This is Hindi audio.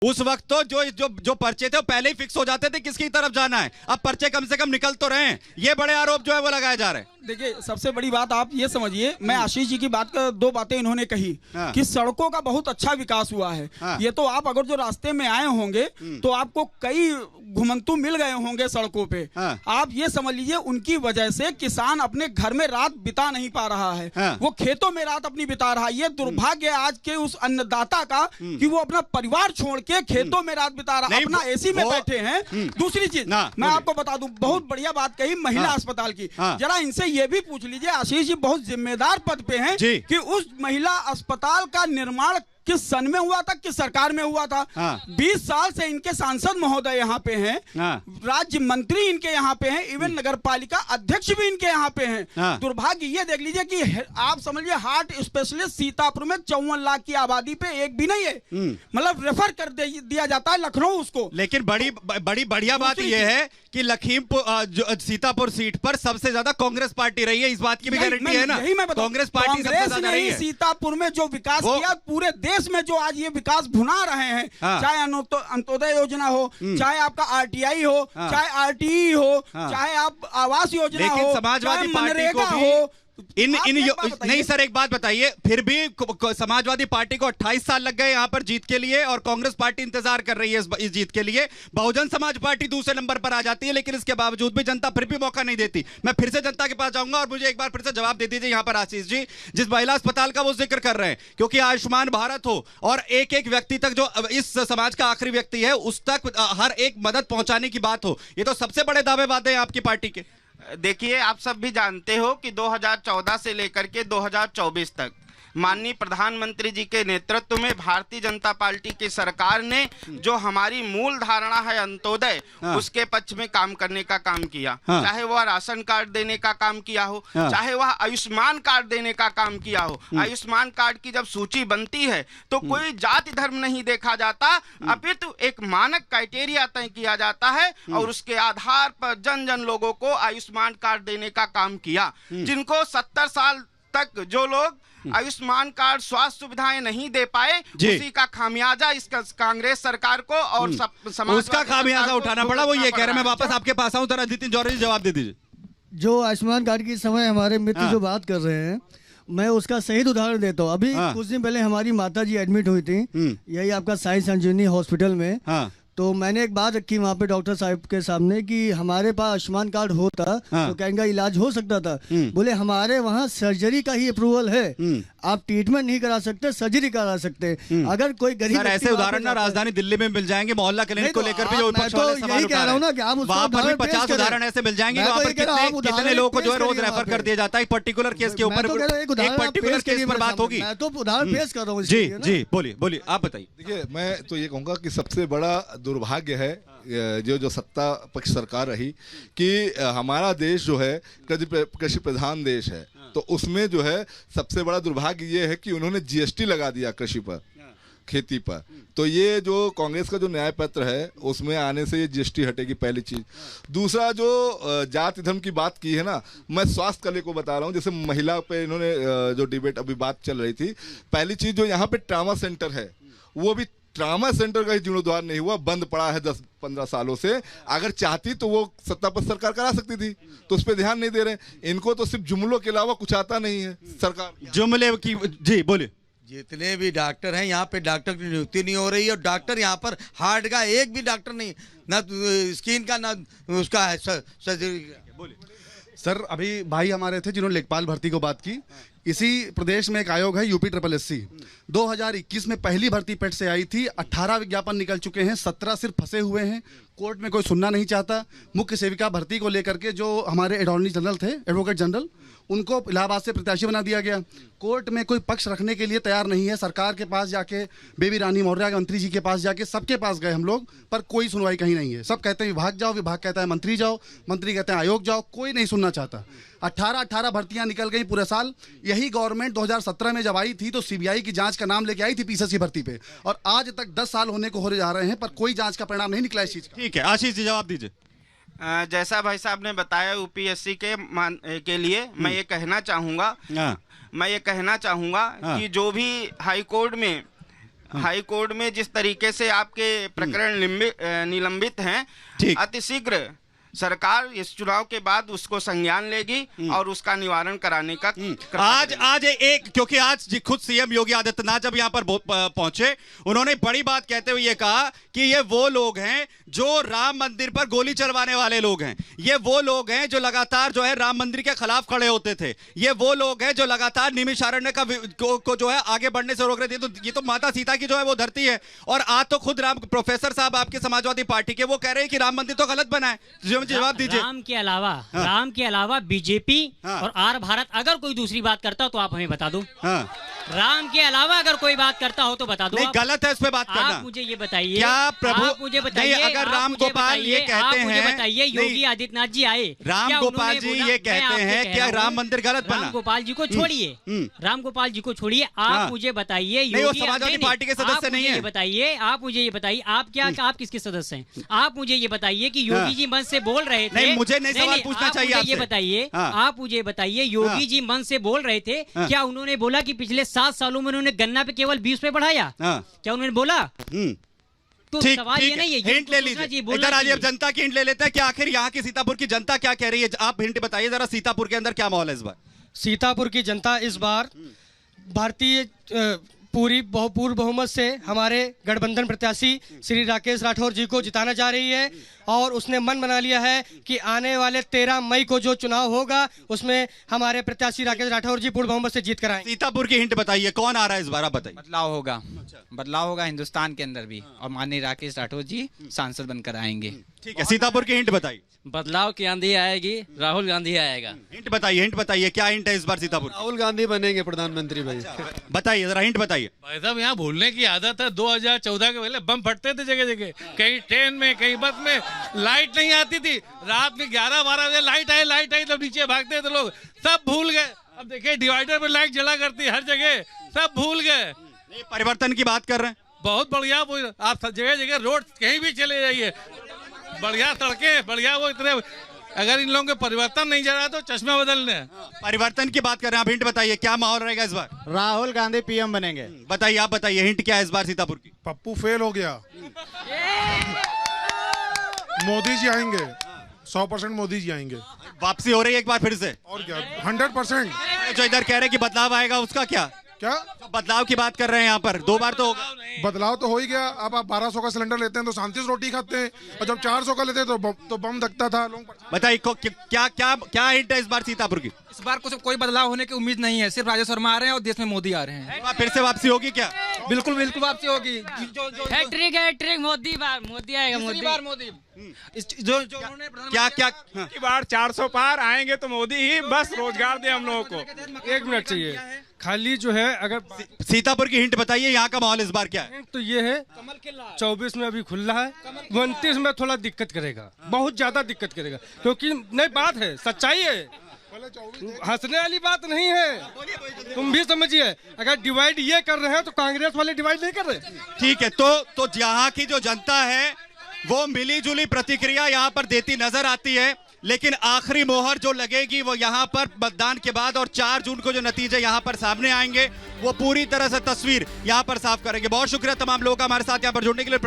उस वक्त तो जो पर्चे थे वो पहले ही फिक्स हो जाते थे किसकी तरफ जाना है। अब पर्चे कम से कम निकल तो रहे हैं। ये बड़े आरोप जो है वो लगाए जा रहे हैं। देखिए, सबसे बड़ी बात आप ये समझिए, मैं आशीष जी की बात का दो बातें इन्होंने कही कि सड़कों का बहुत अच्छा विकास हुआ है। ये तो आप अगर जो रास्ते में आए होंगे तो आपको कई घुमंतु मिल गए होंगे सड़कों पे। आप ये समझ लीजिए, उनकी वजह से किसान अपने घर में रात बिता नहीं पा रहा है, वो खेतों में रात अपनी बिता रहा है। ये दुर्भाग्य आज के उस अन्नदाता का कि वो अपना परिवार छोड़ के खेतों में रात बिता रहा है, अपना एसी में बैठे हैं। दूसरी चीज मैं आपको बता दूं, बहुत बढ़िया बात कही महिला अस्पताल की। जरा इनसे ये भी पूछ लीजिए, आशीष जी बहुत जिम्मेदार पद पे हैं, कि उस महिला अस्पताल का निर्माण किस सन में हुआ था, किस सरकार में हुआ था। 20 साल से इनके सांसद महोदय यहाँ पे हैं, राज्य मंत्री इनके यहाँ पे हैं, इवन नगर पालिका अध्यक्ष भी इनके यहाँ पे हैं। दुर्भाग्य ये देख लीजिए कि आप समझिए, हार्ट स्पेशलिस्ट सीतापुर में 54 लाख की आबादी पे एक भी नहीं है, मतलब रेफर कर दिया जाता है लखनऊ उसको। लेकिन बड़ी बढ़िया बात यह है कि लखीमपुर सीतापुर सीट पर सबसे ज्यादा कांग्रेस पार्टी रही है। इस बात की भी गारंटी है ना, कांग्रेस पार्टी सबसे ज्यादा रही है। सीतापुर में जो विकास किया, पूरे देश में जो आज ये विकास भुना रहे हैं, चाहे अंत्योदय योजना हो, चाहे आपका आरटीआई हो, चाहे आरटीई हो, चाहे आप आवास योजना हो, समाजवादी पार्टी को हो, नहीं सर, एक बात बताइए, फिर भी समाजवादी पार्टी को 28 साल लग गए यहाँ पर जीत के लिए, और कांग्रेस पार्टी इंतजार कर रही है इस जीत के लिए। बहुजन समाज पार्टी दूसरे नंबर पर आ जाती है, लेकिन इसके बावजूद भी जनता फिर भी मौका नहीं देती। मैं फिर से जनता के पास जाऊंगा और मुझे एक बार फिर से जवाब दे दीजिए यहाँ पर आशीष जी, जिस महिला अस्पताल का वो जिक्र कर रहे हैं, क्योंकि आयुष्मान भारत हो और एक एक व्यक्ति तक, जो इस समाज का आखिरी व्यक्ति है, उस तक हर एक मदद पहुंचाने की बात हो, ये तो सबसे बड़े दावे वादे हैं आपकी पार्टी के। देखिए, आप सब भी जानते हो कि 2014 से लेकर के 2024 तक माननीय प्रधानमंत्री जी के नेतृत्व में भारतीय जनता पार्टी की सरकार ने जो हमारी मूल धारणा है अंत्योदय, उसके पक्ष में काम करने का काम किया। चाहे वह राशन कार्ड देने का काम किया हो, चाहे वह आयुष्मान कार्ड देने का काम किया हो। आयुष्मान कार्ड की जब सूची बनती है तो कोई जाति धर्म नहीं देखा जाता, अपितु एक मानक क्राइटेरिया तय किया जाता है और उसके आधार पर जन जन लोगों को आयुष्मान कार्ड देने का काम किया। जिनको 70 साल तक जो लोग आयुष्मान कार्ड स्वास्थ्य सुविधाएं नहीं दे पाए, उसी का खामियाजा इस कांग्रेस सरकार को और समाज उसका खामियाजा उठाना पड़ा। वो ये कह रहे, मैं वापस आपके पास आऊं, जरा नितिन जौहरी जी जवाब दे दीजिए। जो आयुष्मान कार्ड की समय हमारे मित्र जो बात कर रहे हैं, मैं उसका सही उदाहरण देता हूँ। अभी कुछ दिन पहले हमारी माता जी एडमिट हुई थी, यही आपका साई संजीवनी हॉस्पिटल में। तो मैंने एक बात रखी वहाँ पे डॉक्टर साहब के सामने कि हमारे पास आयुष्मान कार्ड होता तो क्या इनका इलाज हो सकता था। बोले हमारे वहाँ सर्जरी का ही अप्रूवल है, आप ट्रीटमेंट नहीं करा सकते, सर्जरी करा सकते। अगर कोई गरीब, ऐसे उदाहरण ना राजधानी दिल्ली में मिल जाएंगे, मोहल्ला क्लिनिक को लेकर भी जो मैं तो यही कह रहा हूँ ना कि आप वहाँ पर भी 50 उदाहरण ऐसे मिल जाएंगे। वहाँ पर कितने लोगों को जो है रोज रेफर कर दिया जाता है पर्टिकुलर केस के ऊपर, एक पर्टिकुलर केस पर बात होगी। मैं तो उदाहरण पेश कर रहा हूँ। जी जी, बोलिए आप बताइए। देखिए, मैं तो ये कहूँगा कि सबसे बड़ा दुर्भाग्य है जो सत्ता पक्ष सरकार रही कि हमारा देश जो है कृषि प्रधान देश है, तो उसमें जो है सबसे बड़ा दुर्भाग्य ये है कि उन्होंने जीएसटी लगा दिया कृषि पर, खेती पर। तो ये जो कांग्रेस का जो न्याय पत्र है उसमें आने से ये जीएसटी हटेगी, पहली चीज। दूसरा, जो जाति धर्म की बात की है ना, मैं स्वास्थ्य कले को बता रहा हूँ, जैसे महिला पे इन्होंने जो डिबेट अभी बात चल रही थी, पहली चीज जो यहाँ पे ट्रामा सेंटर है, वो भी ट्रामा सेंटर का ही जीर्णोद्धार नहीं हुआ, बंद पड़ा है 10-15 सालों से। अगर चाहती तो वो सत्ता पर सरकार करा सकती थी, तो उस पर ध्यान नहीं दे रहे। इनको तो सिर्फ जुमलों के अलावा कुछ आता नहीं है सरकार जुमले की। जी बोलिए। जितने भी डॉक्टर हैं यहाँ पे, डॉक्टर की नियुक्ति नहीं हो रही है, और डॉक्टर यहाँ पर हार्ट का एक भी डॉक्टर नहीं, ना स्किन का, ना उसका है सर्जरी का। बोलिए सर। अभी भाई हमारे थे जिन्होंने लेखपाल भर्ती को बात की। इसी प्रदेश में एक आयोग है UPSSC, 2021 में पहली भर्ती पेट से आई थी। 18 विज्ञापन निकल चुके हैं, 17 सिर्फ फंसे हुए हैं, कोर्ट में कोई सुनना नहीं चाहता। मुख्य सेविका भर्ती को लेकर के जो हमारे अटॉर्नी जनरल थे, एडवोकेट जनरल, उनको इलाहाबाद से प्रत्याशी बना दिया गया। कोर्ट में कोई पक्ष रखने के लिए तैयार नहीं है। सरकार के पास जाके, बेबी रानी मौर्य के मंत्री जी के पास जाके, सबके पास गए हम लोग, पर कोई सुनवाई कहीं नहीं है। सब कहते हैं विभाग जाओ, विभाग कहता है मंत्री जाओ, मंत्री कहते हैं आयोग जाओ, कोई नहीं सुनना चाहता। 18 भर्तियां निकल गई पूरे साल। यही गवर्नमेंट 2017 में जब आई थी तो CBI की जांच का नाम लेके आई थी PSS की भर्ती पे, और आज तक 10 साल होने को हो जा रहे हैं, पर कोई जांच का परिणाम नहीं निकला इस चीज का। ठीक है, आशीष जी जवाब दीजिए। जैसा भाई साहब ने बताया UPSC के लिए मैं ये कहना चाहूँगा कि जो भी हाई कोर्ट में हाई कोर्ट में जिस तरीके से आपके प्रकरण निलंबित हैं, अतिशीघ्र सरकार इस चुनाव के बाद उसको संज्ञान लेगी और उसका निवारण कराने का आज एक, क्योंकि आज खुद सीएम योगी आदित्यनाथ जब यहाँ पर पहुंचे, उन्होंने बड़ी बात कहते हुए ये कहा कि ये वो लोग हैं जो राम मंदिर पर गोली चलवाने वाले लोग हैं, ये वो लोग हैं जो लगातार जो है राम मंदिर के खिलाफ खड़े होते थे, ये वो लोग हैं जो लगातार निमिषारण्य को जो है आगे बढ़ने से रोक रहे थे। तो ये तो माता सीता की जो है वो धरती है। और आज तो खुद प्रोफेसर साहब आपके समाजवादी पार्टी के वो कह रहे हैं कि राम मंदिर तो गलत बना है। जवाब दीजिए। राम के अलावा बीजेपी और आर भारत अगर कोई दूसरी बात करता हो तो आप हमें बता दो। राम के अलावा अगर कोई बात करता हो तो बता दो। नहीं, गलत है इस पे बात करना। आप मुझे ये बताइए, क्या प्रभु, आप मुझे बताइए, अगर राम गोपाल ये कहते हैं, मुझे बताइए योगी आदित्यनाथ जी आए, राम गोपाल जी ये कहते हैं क्या राम मंदिर गलत बना? राम गोपाल जी को छोड़िए, राम गोपाल जी को छोड़िए, आप मुझे बताइए समाजवादी पार्टी के सदस्य नहीं है। बताइए, आप मुझे ये बताइए, आप किसके सदस्य हैं? आप मुझे ये बताइए कि योगी जी मन से बोल रहे थे, मुझे नहीं सवाल पूछना चाहिए। ये बताइए, आप मुझे बताइए, योगी जी मन से बोल रहे थे, क्या उन्होंने बोला कि पिछले 7 सालों में उन्होंने गन्ना पे केवल 20 रुपए बढ़ाया? क्या उन्होंने बोला? तो सवाल ये नहीं है। हिंट ले लीजिए। इधर आइए, अब जनता की हिंट ले लेते हैं कि आखिर यहाँ की सीतापुर की जनता क्या कह रही है। आप हिंट बताइए जरा, सीतापुर के अंदर क्या माहौल है इस बार? सीतापुर की जनता इस बार भारतीय पूर्ण बहुमत से हमारे गठबंधन प्रत्याशी श्री राकेश राठौर जी को जिताना जा रही है और उसने मन बना लिया है कि आने वाले 13 मई को जो चुनाव होगा उसमें हमारे प्रत्याशी राकेश राठौर जी पूर्ण बहुमत से जीत कर आएंगे। सीतापुर की हिंट बताइए, कौन आ रहा है इस बार? आप बताइए। बदलाव होगा, बदलाव होगा हिंदुस्तान के अंदर भी, और माननीय राकेश राठौर जी सांसद बनकर आएंगे। ठीक है, सीतापुर की हिंट बताइए। बदलाव की आंधी आएगी, राहुल गांधी आएगा। हिंट बताइए, क्या हिंट है इस बार सीतापुर? राहुल गांधी बनेंगे प्रधानमंत्री। भाई बताइए जरा, हिंट बताइए। भाई साहब, यहाँ भूलने की आदत है। 2014 के पहले बम फटते थे जगह जगह, कहीं ट्रेन में, कहीं बस में, लाइट नहीं आती थी। रात में 11-12 बजे लाइट आई तो नीचे भागते थे लोग, सब भूल गए। अब देखिए डिवाइडर पे लाइट जला करती है हर जगह, सब भूल गए। परिवर्तन की बात कर रहे हैं, बहुत बढ़िया। आप जगह जगह रोड कहीं भी चले जाइए, बढ़िया सड़कें, बढ़िया वो इतने। अगर इन लोगों के परिवर्तन नहीं जा रहा तो चश्मा बदलने। परिवर्तन की बात कर रहे हैं, आप हिंट बताइए, क्या माहौल रहेगा इस बार? राहुल गांधी पीएम बनेंगे। बताइए, आप बताइए, हिंट क्या है इस बार सीतापुर की? पप्पू फेल हो गया, मोदी जी आएंगे, 100% मोदी जी आएंगे। वापसी हो रही है एक बार फिर से? और क्या, 100%। जो इधर कह रहे हैं कि बदलाव आएगा, उसका क्या? क्या बदलाव की बात कर रहे हैं यहाँ पर? 2 बार तो होगा। बदलाव तो हो ही गया। अब आप 1200 का सिलेंडर लेते हैं तो शांति से रोटी खाते हैं, और जब 400 का लेते हैं तो बम दकता था। बताइए, क्या हिंट है इस बार सीतापुर की? इस बार कोई बदलाव होने की उम्मीद नहीं है, सिर्फ राजेश वर्मा आ रहे हैं और देश में मोदी आ रहे हैं। फिर से वापसी होगी क्या? बिल्कुल बिल्कुल वापसी होगी। हैट्रिक मोदी आएगा, मोदी। क्या की बार 400 पार आएंगे तो मोदी ही बस रोजगार दे हम लोगों को। 1 मिनट चाहिए खाली जो है। अगर सीतापुर की हिंट बताइए, यहाँ का माहौल इस बार क्या है? तो ये है 24 में अभी खुला है, 29 में थोड़ा दिक्कत करेगा, बहुत ज्यादा दिक्कत करेगा, क्योंकि नई बात है, सच्चाई है, हंसने वाली बात नहीं है। तुम भी समझिए, अगर डिवाइड ये कर रहे हैं तो कांग्रेस वाले डिवाइड नहीं कर रहे। ठीक है, तो यहाँ की जो जनता है वो मिली जुली प्रतिक्रिया यहाँ पर देती नजर आती है, लेकिन आखिरी मोहर जो लगेगी वो यहाँ पर मतदान के बाद, और 4 जून को जो नतीजे यहाँ पर सामने आएंगे वो पूरी तरह से तस्वीर यहाँ पर साफ करेंगे। बहुत शुक्रिया तमाम लोगों का हमारे साथ यहाँ पर जुड़ने के लिए।